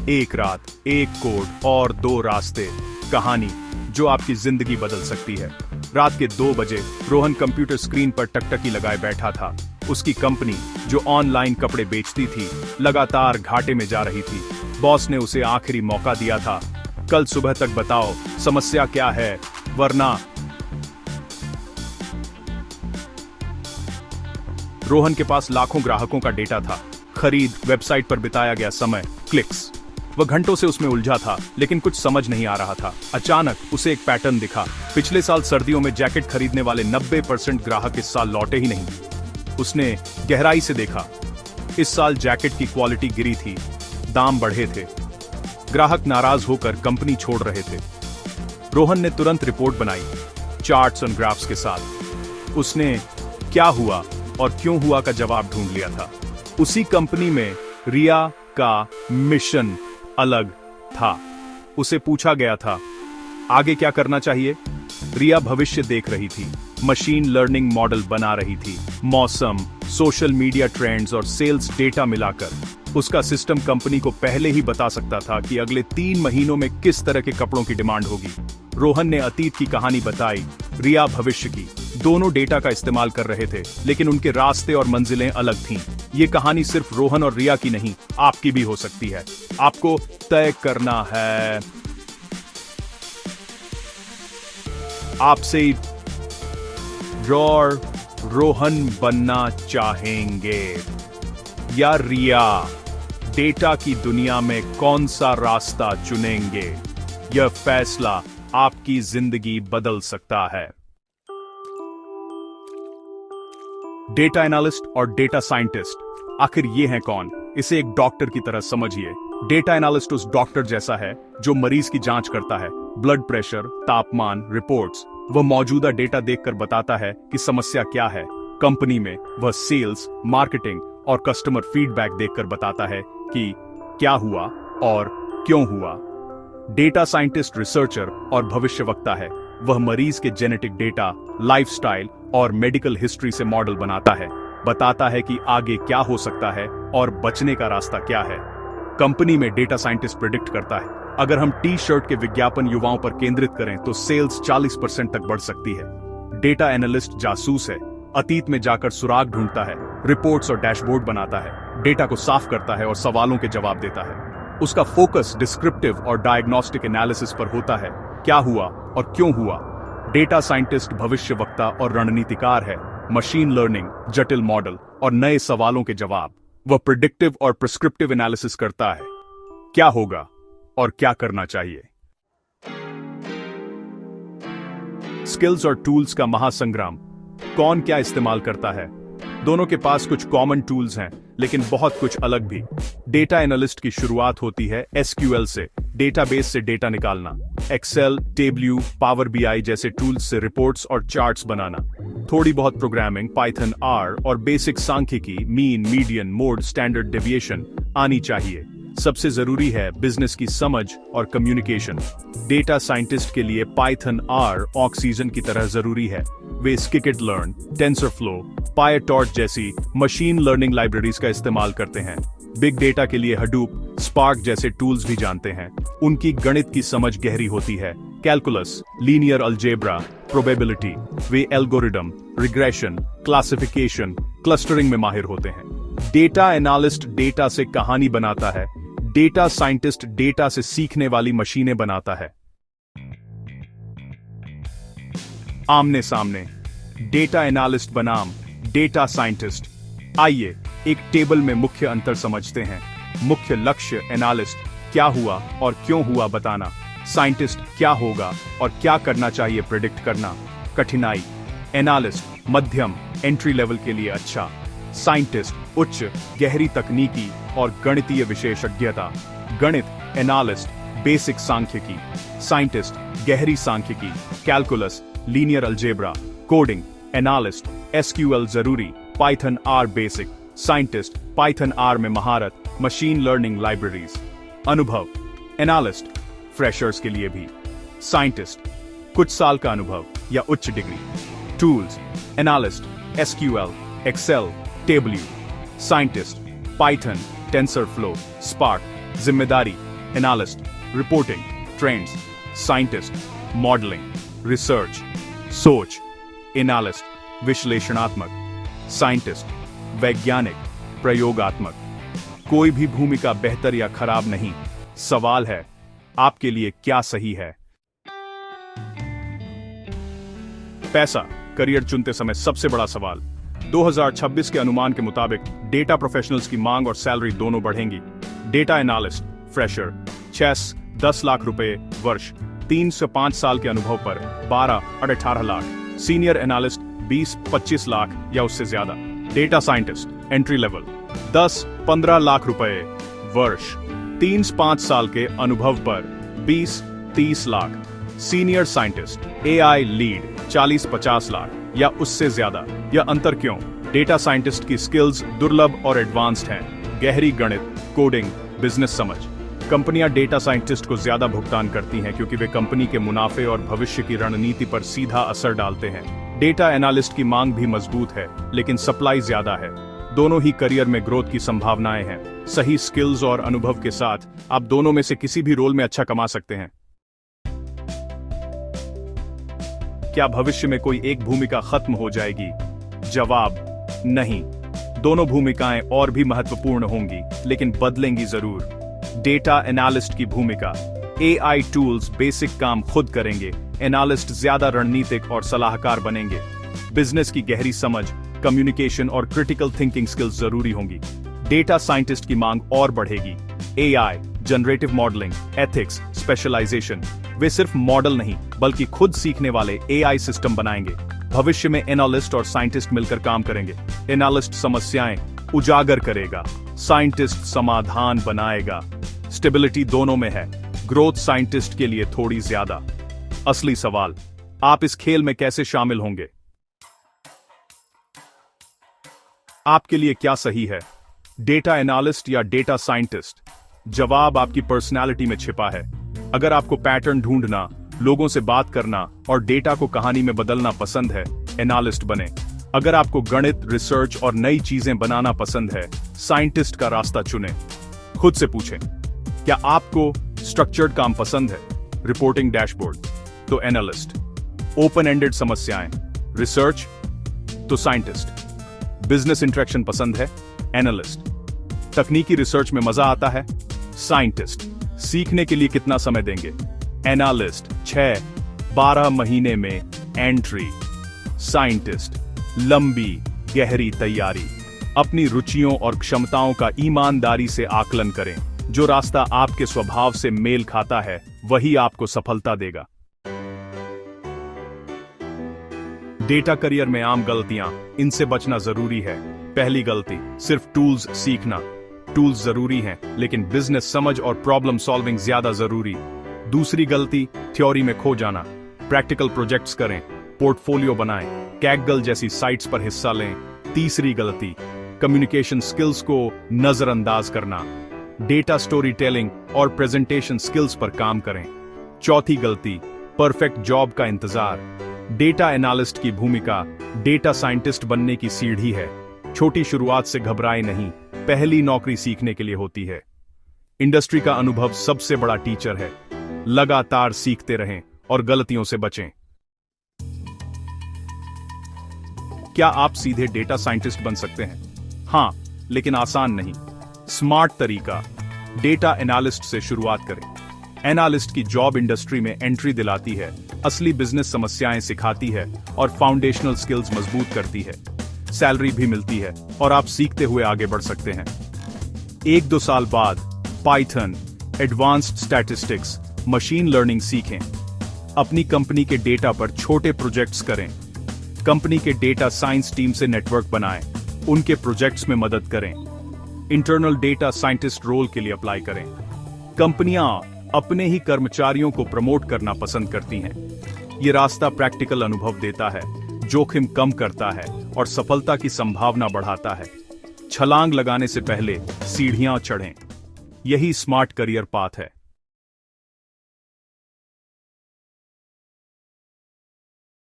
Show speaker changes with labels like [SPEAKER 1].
[SPEAKER 1] एक रात, एक कोड और दो रास्ते। कहानी जो आपकी जिंदगी बदल सकती है। रात के 2 बजे रोहन कंप्यूटर स्क्रीन पर टकटकी लगाए बैठा था। उसकी कंपनी जो ऑनलाइन कपड़े बेचती थी लगातार घाटे में जा रही थी। बॉस ने उसे आखिरी मौका दिया था, कल सुबह तक बताओ समस्या क्या है, वरना। रोहन के पास लाखों ग्राहकों का डेटा था, खरीद, वेबसाइट पर बिताया गया समय, क्लिक्स। वह घंटों से उसमें उलझा था, लेकिन कुछ समझ नहीं आ रहा था। अचानक उसे एक पैटर्न दिखा। पिछले साल सर्दियों में जैकेट खरीदने वाले 90% ग्राहक इस साल लौटे ही नहीं। उसने गहराई से देखा। इस साल जैकेट की क्वालिटी गिरी थी, दाम बढ़े थे, ग्राहक नाराज होकर कंपनी छोड़ रहे थे। रोहन ने तुरंत रिपोर्ट बनाई, चार्ट्स और ग्राफ्स के साथ। उसने क्या हुआ और क्यों हुआ का जवाब ढूंढ लिया था। उसी कंपनी में रिया का मिशन अलग था। उसे पूछा गया था, आगे क्या करना चाहिए? रिया भविष्य देख रही थी, मशीन लर्निंग मॉडल बना रही थी। मौसम, सोशल मीडिया ट्रेंड्स और सेल्स डेटा मिलाकर उसका सिस्टम कंपनी को पहले ही बता सकता था कि अगले 3 महीनों में किस तरह के कपड़ों की डिमांड होगी। रोहन ने अतीत की कहानी बताई, रिया भविष्य की। दोनों डेटा का इस्तेमाल कर रहे थे, लेकिन उनके रास्ते और मंजिलें अलग थीं। ये कहानी सिर्फ रोहन और रिया की नहीं, आपकी भी हो सकती है। आपको तय करना है, आपसे रोहन बनना चाहेंगे या रिया? डेटा की दुनिया में कौन सा रास्ता चुनेंगे? यह फैसला आपकी जिंदगी बदल सकता है। डेटा एनालिस्ट और डेटा साइंटिस्ट, आखिर ये हैं कौन? इसे एक डॉक्टर की तरह समझिए। डेटा एनालिस्ट उस डॉक्टर जैसा है जो मरीज की जांच करता है, ब्लड प्रेशर, तापमान, रिपोर्ट्स। वह मौजूदा डेटा देखकर बताता है कि समस्या क्या है। कंपनी में वह सेल्स, मार्केटिंग और कस्टमर फीडबैक देखकर बताता है कि क्या हुआ और क्यों हुआ। डेटा साइंटिस्ट रिसर्चर और भविष्यवक्ता है। वह मरीज के जेनेटिक डेटा, लाइफस्टाइल और मेडिकल हिस्ट्री से मॉडल बनाता है, बताता है कि आगे क्या हो सकता है और बचने का रास्ता क्या है। कंपनी में डेटा साइंटिस्ट प्रिडिक्ट करता है, अगर हम टी-शर्ट के विज्ञापन युवाओं पर केंद्रित करें तो सेल्स 40% तक बढ़ सकती है। डेटा एनालिस्ट जासूस है, अतीत में जाकर सुराग ढूंढता है, रिपोर्ट्स और डैशबोर्ड बनाता है, डेटा को साफ करता है और सवालों के जवाब देता है। उसका फोकस डिस्क्रिप्टिव और डायग्नोस्टिक एनालिसिस पर होता है, क्या हुआ और क्यों हुआ। डेटा साइंटिस्ट भविष्यवक्ता और रणनीतिकार है, मशीन लर्निंग, जटिल मॉडल और नए सवालों के जवाब। वह प्रिडिक्टिव और प्रिस्क्रिप्टिव एनालिसिस करता है, क्या होगा और क्या करना चाहिए। स्किल्स और टूल्स का महासंग्राम, कौन क्या इस्तेमाल करता है? दोनों के पास कुछ कॉमन टूल्स हैं, लेकिन बहुत कुछ अलग भी। डेटा एनालिस्ट की शुरुआत होती है एसक्यूएल से, डेटाबेस से डेटा निकालना। एक्सेल, टेबल्यू, पावर बीआई जैसे टूल्स से रिपोर्ट्स और चार्ट्स बनाना। थोड़ी बहुत प्रोग्रामिंग, पाइथन, आर और बेसिक सांख्यिकी, mean, median, mode, standard deviation आनी चाहिए। सबसे जरूरी है बिजनेस की समझ और कम्युनिकेशन। डेटा साइंटिस्ट के लिए पाइथन, आर ऑक्सीजन की तरह जरूरी है। वे स्किट लर्न, टेंसरफ्लो, पायटॉर्च जैसी मशीन लर्निंग लाइब्रेरीज का इस्तेमाल करते हैं। बिग डेटा के लिए हडूप, स्पार्क जैसे टूल्स भी जानते हैं। उनकी गणित की समझ गहरी होती है, कैलकुलस, लीनियर अलजेब्रा, प्रोबेबिलिटी। वे एल्गोरिदम, रिग्रेशन, क्लासिफिकेशन, क्लस्टरिंग में माहिर होते हैं। डेटा एनालिस्ट डेटा से कहानी बनाता है, डेटा साइंटिस्ट डेटा से सीखने वाली मशीनें बनाता है। आमने सामने, डेटा एनालिस्ट बनाम डेटा साइंटिस्ट। आइए एक टेबल में मुख्य अंतर समझते हैं। मुख्य लक्ष्य एनालिस्ट, क्या हुआ और क्यों हुआ बताना। साइंटिस्ट, क्या होगा और क्या करना चाहिए प्रिडिक्ट करना। कठिनाई, एनालिस्ट मध्यम, एंट्री लेवल के लिए अच्छा। साइंटिस्ट उच्च, गहरी तकनीकी और गणितीय विशेषज्ञता। गणित, एनालिस्ट बेसिक सांख्यिकी। साइंटिस्ट गहरी सांख्यिकी, calculus, linear algebra. Coding, analyst SQL जरूरी, Python R basic. Scientist Python R में महारत, मशीन लर्निंग लाइब्रेरीज। अनुभव, एनालिस्ट फ्रेशर्स के लिए भी, साइंटिस्ट कुछ साल का अनुभव या उच्च degree. Tools, analyst SQL, Excel, Tableau. Scientist Python, TensorFlow, Spark. जिम्मेदारी, analyst, reporting, trends, scientist, modelling, research, सोच, एनालिस्ट, विश्लेषणात्मक, साइंटिस्ट, वैज्ञानिक, प्रयोगात्मक। कोई भी भूमिका बेहतर या खराब नहीं, सवाल है आपके लिए क्या सही है। पैसा करियर चुनते समय सबसे बड़ा सवाल। 2026 के अनुमान के मुताबिक डेटा प्रोफेशनल्स की मांग और सैलरी दोनों बढ़ेंगी। डेटा एनालिस्ट फ्रेशर 6-10 लाख रुपए वर्ष, 3 से 5 साल के अनुभव पर 12-18 लाख, सीनियर एनालिस्ट 20-25 लाख या उससे ज्यादा। Data scientist entry level 10-15 lakh रुपए वर्ष, 3-5 साल के अनुभव पर 20-30 lakh, senior scientist AI lead 40-50 lakh या उससे ज्यादा। यह अंतर क्यों? डेटा साइंटिस्ट की स्किल्स दुर्लभ और एडवांस्ड हैं, गहरी गणित, कोडिंग, बिजनेस समझ। कंपनियां डेटा साइंटिस्ट को ज्यादा भुगतान करती हैं क्योंकि वे कंपनी के मुनाफे और भविष्य की रणनीति पर सीधा असर डालते हैं। डेटा एनालिस्ट की मांग भी मजबूत है, लेकिन सप्लाई ज्यादा है। दोनों ही करियर में ग्रोथ की संभावनाएं हैं। सही स्किल्स और अनुभव के साथ आप दोनों में से किसी भी रोल में अच्छा कमा सकते हैं। क्या भविष्य में कोई एक भूमिका खत्म हो जाएगी? जवाब नहीं। दोनों भूमिकाएं और भी महत्वपूर्ण होंगी, लेकिन बदलेंगी जरूर। डेटा एनालिस्ट की भूमिका, एआई टूल्स बेसिक काम खुद करेंगे, एनालिस्ट ज्यादा रणनीतिक और सलाहकार बनेंगे। बिजनेस की गहरी समझ, कम्युनिकेशन और क्रिटिकल थिंकिंग स्किल्स जरूरी होंगी। डेटा साइंटिस्ट की मांग और बढ़ेगी। AI, generative modelling, ethics, specialisation. वे सिर्फ मॉडल नहीं बल्कि खुद सीखने वाले एआई सिस्टम बनाएंगे। भविष्य में एनालिस्ट और साइंटिस्ट मिलकर काम करेंगे। एनालिस्ट समस्याएं उजागर करेगा, साइंटिस्ट समाधान बनाएगा। स्टेबिलिटी दोनों में है, ग्रोथ साइंटिस्ट के लिए थोड़ी ज्यादा। असली सवाल, आप इस खेल में कैसे शामिल होंगे? आपके लिए क्या सही है, डेटा एनालिस्ट या डेटा साइंटिस्ट? जवाब आपकी पर्सनालिटी में छिपा है। अगर आपको पैटर्न ढूंढना, लोगों से बात करना और डेटा को कहानी में बदलना पसंद है, एनालिस्ट बने। अगर आपको गणित, रिसर्च और नई चीजें बनाना पसंद है, साइंटिस्ट का रास्ता चुने। खुद से पूछें, क्या आपको स्ट्रक्चर्ड काम पसंद है, रिपोर्टिंग, डैशबोर्ड? तो एनालिस्ट। ओपन एंडेड समस्याएं, रिसर्च? तो साइंटिस्ट। बिजनेस इंटरेक्शन पसंद है, एनालिस्ट। तकनीकी रिसर्च में मजा आता है, साइंटिस्ट। सीखने के लिए कितना समय देंगे, एनालिस्ट। 6-12 महीने में एंट्री, साइंटिस्ट। लंबी गहरी तैयारी, अपनी रुचियों और क्षमताओं का ईमानदारी से आकलन करें। जो रास्ता आपके स्वभाव से मेल खाता है वही आपको सफलता देगा। डेटा करियर में आम गलतियां, इनसे बचना जरूरी है। पहली गलती, सिर्फ टूल्स सीखना। टूल्स जरूरी हैं, लेकिन बिजनेस समझ और प्रॉब्लम सॉल्विंग ज्यादा जरूरी। दूसरी गलती, थ्योरी में खो जाना। प्रैक्टिकल प्रोजेक्ट्स करें, पोर्टफोलियो बनाएं, कैगल जैसी साइट्स पर हिस्सा लें। तीसरी गलती, कम्युनिकेशन स्किल्स को नजरअंदाज करना। डेटा स्टोरी टेलिंग और प्रेजेंटेशन स्किल्स पर काम करें। चौथी गलती, परफेक्ट जॉब का इंतजार। डेटा एनालिस्ट की भूमिका डेटा साइंटिस्ट बनने की सीढ़ी है। छोटी शुरुआत से घबराए नहीं, पहली नौकरी सीखने के लिए होती है। इंडस्ट्री का अनुभव सबसे बड़ा टीचर है। लगातार सीखते रहें और गलतियों से बचें। क्या आप सीधे डेटा साइंटिस्ट बन सकते हैं? हां, लेकिन आसान नहीं। स्मार्ट तरीका, डेटा एनालिस्ट से शुरुआत करें। एनालिस्ट की जॉब इंडस्ट्री में एंट्री दिलाती है, असली बिजनेस समस्याएं सिखाती है और फाउंडेशनल स्किल्स मजबूत करती है। सैलरी भी मिलती है और आप सीखते हुए आगे बढ़ सकते हैं। 1-2 साल बाद Python, advanced statistics, machine learning सीखें। अपनी कंपनी के डेटा पर छोटे प्रोजेक्ट्स करें। कंपनी के डेटा साइंस टीम से नेटवर्क बनाएं, उनके प्रोजेक्ट्स में मदद करें। इंटरनल डेटा साइंटिस्ट रोल के लिए अप्लाई करें। कंपनियां अपने ही कर्मचारियों को प्रमोट करना पसंद करती हैं। यह रास्ता प्रैक्टिकल अनुभव देता है, जोखिम कम करता है और सफलता की संभावना बढ़ाता है। छलांग लगाने से पहले सीढ़ियां चढ़ें। यही स्मार्ट करियर पाथ है।